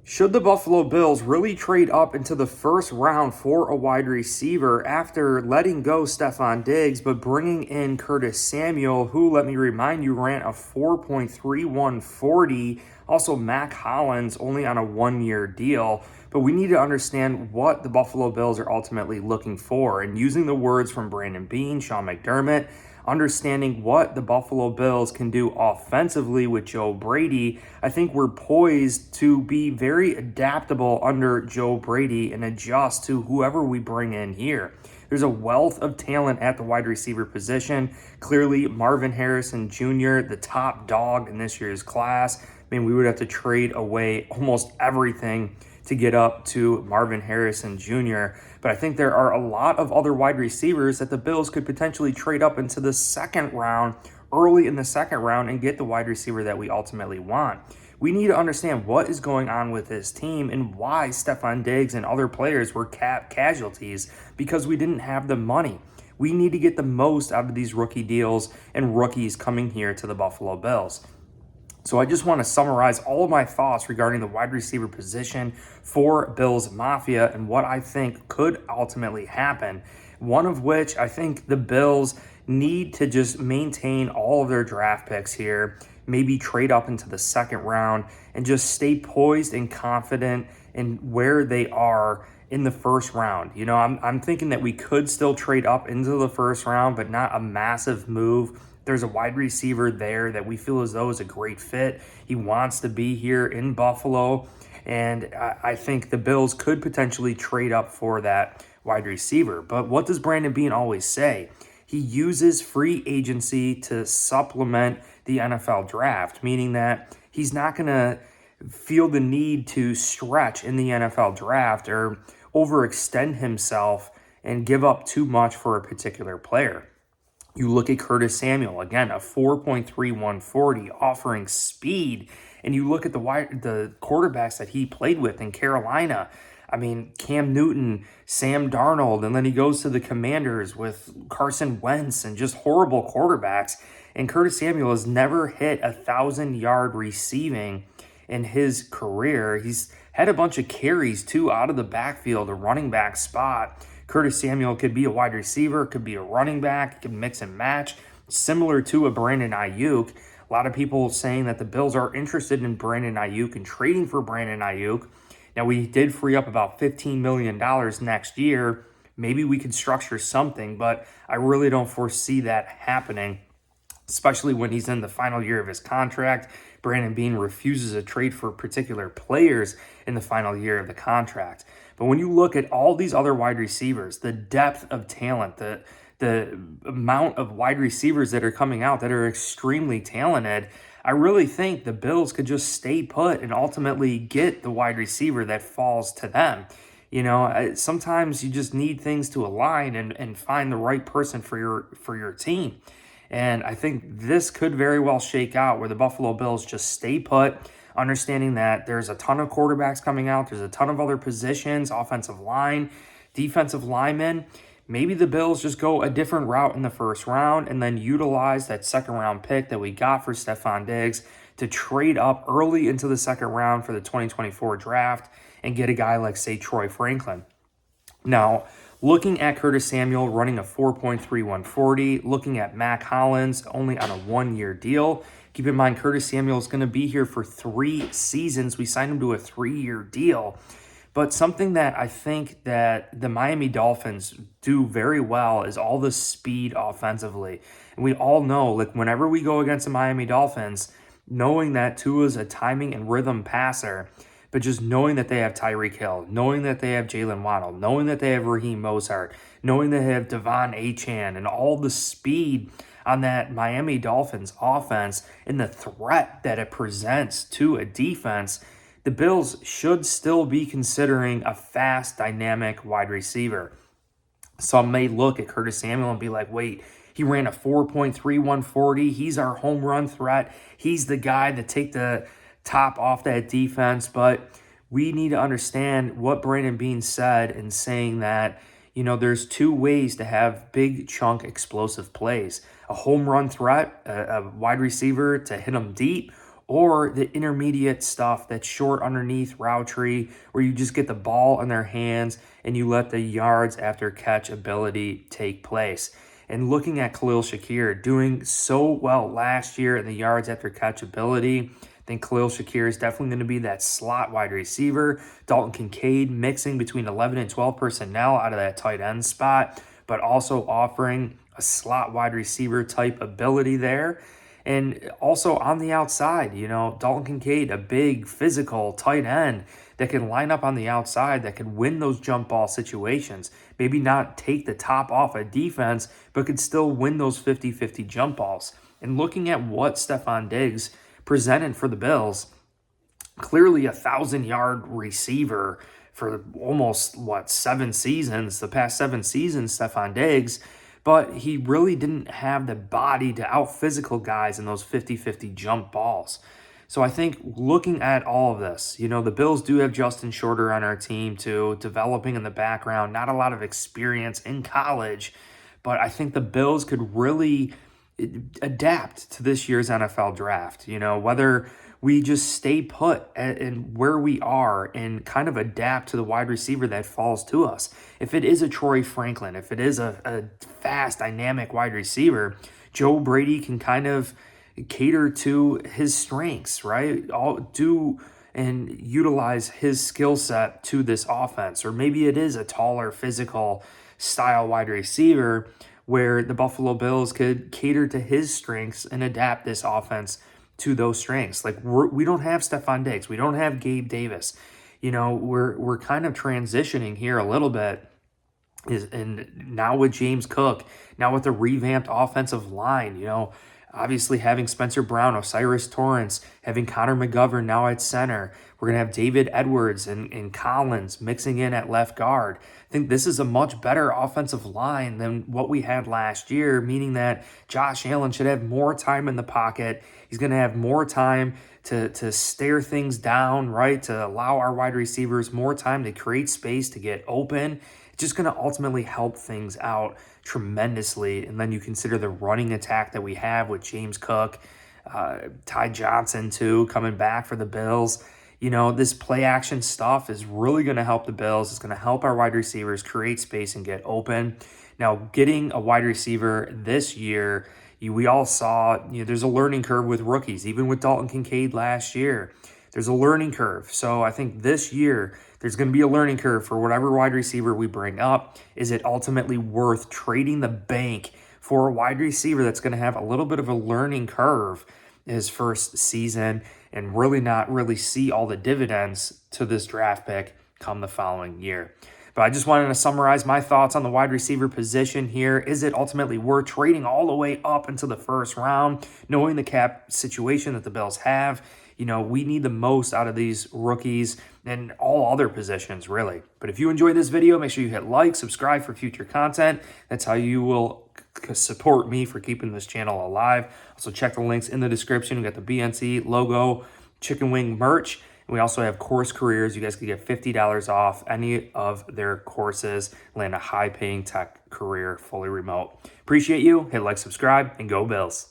Should the Buffalo Bills really trade up into the first round for a wide receiver after letting go Stephon Diggs but bringing in Curtis Samuel, who, let me remind you, ran a 4.3140? Also, Mac Hollins only on a one-year deal. But we need to understand what the Buffalo Bills are ultimately looking for. And using the words from Brandon Beane, Sean McDermott, understanding what the Buffalo Bills can do offensively with Joe Brady, I think we're poised to be very adaptable under Joe Brady and adjust to whoever we bring in here. There's a wealth of talent at the wide receiver position. Clearly, Marvin Harrison Jr., the top dog in this year's class. I mean, we would have to trade away almost everything to get up to Marvin Harrison Jr. But I think there are a lot of other wide receivers that the Bills could potentially trade up into the second round, early in the second round, and get the wide receiver that we ultimately want. We need to understand what is going on with this team and why Stephon Diggs and other players were cap casualties, because we didn't have the money. We need to get the most out of these rookie deals and rookies coming here to the Buffalo Bills. So I just want to summarize all of my thoughts regarding the wide receiver position for Bills Mafia and what I think could ultimately happen. One of which, I think the Bills need to just maintain all of their draft picks here, maybe trade up into the second round and just stay poised and confident in where they are in the first round. You know, I'm thinking that we could still trade up into the first round, but not a massive move. There's a wide receiver there that we feel as though is a great fit. He wants to be here in Buffalo, and I think the Bills could potentially trade up for that wide receiver. But what does Brandon Beane always say? He uses free agency to supplement the NFL draft, meaning that he's not going to feel the need to stretch in the NFL draft or overextend himself and give up too much for a particular player. You look at Curtis Samuel, again, a 4.3140 offering speed. And you look at the quarterbacks that he played with in Carolina. I mean, Cam Newton, Sam Darnold, and then he goes to the Commanders with Carson Wentz and just horrible quarterbacks. And Curtis Samuel has never hit 1,000-yard receiving in his career. He's had a bunch of carries, too, out of the backfield, a running back spot. Curtis Samuel could be a wide receiver, could be a running back, could mix and match, similar to a Brandon Ayuk. A lot of people saying that the Bills are interested in Brandon Ayuk and trading for Brandon Ayuk. Now, we did free up about $15 million next year. Maybe we could structure something, but I really don't foresee that happening, especially when he's in the final year of his contract. Brandon Beane refuses to trade for particular players in the final year of the contract. But when you look at all these other wide receivers, the depth of talent, the amount of wide receivers that are coming out that are extremely talented, I really think the Bills could just stay put and ultimately get the wide receiver that falls to them. You know, sometimes you just need things to align and find the right person for your team. And I think this could very well shake out where the Buffalo Bills just stay put, understanding that there's a ton of quarterbacks coming out. There's a ton of other positions, offensive line, defensive linemen. Maybe the Bills just go a different route in the first round and then utilize that second round pick that we got for Stephon Diggs to trade up early into the second round for the 2024 draft and get a guy like, say, Troy Franklin. Now, looking at Curtis Samuel running a 4.3140, looking at Mac Hollins only on a one-year deal. Keep in mind, Curtis Samuel is going to be here for 3 seasons. We signed him to a 3-year deal. But something that I think that the Miami Dolphins do very well is all the speed offensively. And we all know, like, whenever we go against the Miami Dolphins, knowing that Tua's a timing and rhythm passer, but just knowing that they have Tyreek Hill, knowing that they have Jalen Waddle, knowing that they have Raheem Mostert, knowing they have Devon Achane, and all the speed on that Miami Dolphins offense and the threat that it presents to a defense, the Bills should still be considering a fast, dynamic wide receiver. Some may look at Curtis Samuel and be like, wait, he ran a 4.3140. He's our home run threat. He's the guy to take the top off that defense. But we need to understand what Brandon Beane said in saying that, you know, there's 2 ways to have big chunk explosive plays. A home run threat, a wide receiver to hit them deep, or the intermediate stuff that's short underneath route tree, where you just get the ball in their hands and you let the yards after catch ability take place. And looking at Khalil Shakir doing so well last year in the yards after catch ability, I think Khalil Shakir is definitely going to be that slot wide receiver. Dalton Kincaid mixing between 11 and 12 personnel out of that tight end spot, but also offering a slot wide receiver type ability there. And also on the outside, Dalton Kincaid, a big physical tight end that can line up on the outside, that can win those jump ball situations. Maybe not take the top off a defense, but could still win those 50-50 jump balls. And looking at what Stefon Diggs presented for the Bills, clearly a 1,000-yard receiver for almost, 7 seasons, the past 7 seasons, Stefon Diggs, but he really didn't have the body to out-physical guys in those 50-50 jump balls. So I think looking at all of this, the Bills do have Justin Shorter on our team too, developing in the background, not a lot of experience in college, but I think the Bills could really adapt to this year's NFL draft, whether we just stay put in where we are and kind of adapt to the wide receiver that falls to us. If it is a Troy Franklin, if it is a fast, dynamic wide receiver, Joe Brady can kind of cater to his strengths, right? Do and utilize his skill set to this offense. Or maybe it is a taller, physical style wide receiver where the Buffalo Bills could cater to his strengths and adapt this offense to those strengths. Like we don't have Stefon Diggs, we don't have Gabe Davis. We're kind of transitioning here a little bit. And now with James Cook, now with the revamped offensive line, obviously having Spencer Brown, Osiris Torrance, having Connor McGovern now at center. We're going to have David Edwards and Collins mixing in at left guard. I think this is a much better offensive line than what we had last year, meaning that Josh Allen should have more time in the pocket. He's going to have more time to stare things down, right? To allow our wide receivers more time to create space, to get open. It's just going to ultimately help things out tremendously. And then you consider the running attack that we have with James Cook, Ty Johnson too, coming back for the Bills. This play action stuff is really going to help the Bills. It's going to help our wide receivers create space and get open. Now, getting a wide receiver this year, we all saw, there's a learning curve with rookies, even with Dalton Kincaid last year. There's a learning curve. So I think this year, there's going to be a learning curve for whatever wide receiver we bring up. Is it ultimately worth trading the bank for a wide receiver that's going to have a little bit of a learning curve his first season and really see all the dividends to this draft pick come the following year? But I just wanted to summarize my thoughts on the wide receiver position here. Is it ultimately worth trading all the way up into the first round, knowing the cap situation that the Bills have? We need the most out of these rookies and all other positions, really. But if you enjoyed this video, make sure you hit like, subscribe for future content. That's how you will support me for keeping this channel alive. Also, check the links in the description. We got the BNC logo, chicken wing merch. And we also have course careers. You guys can get $50 off any of their courses, land a high-paying tech career, fully remote. Appreciate you. Hit like, subscribe, and go Bills.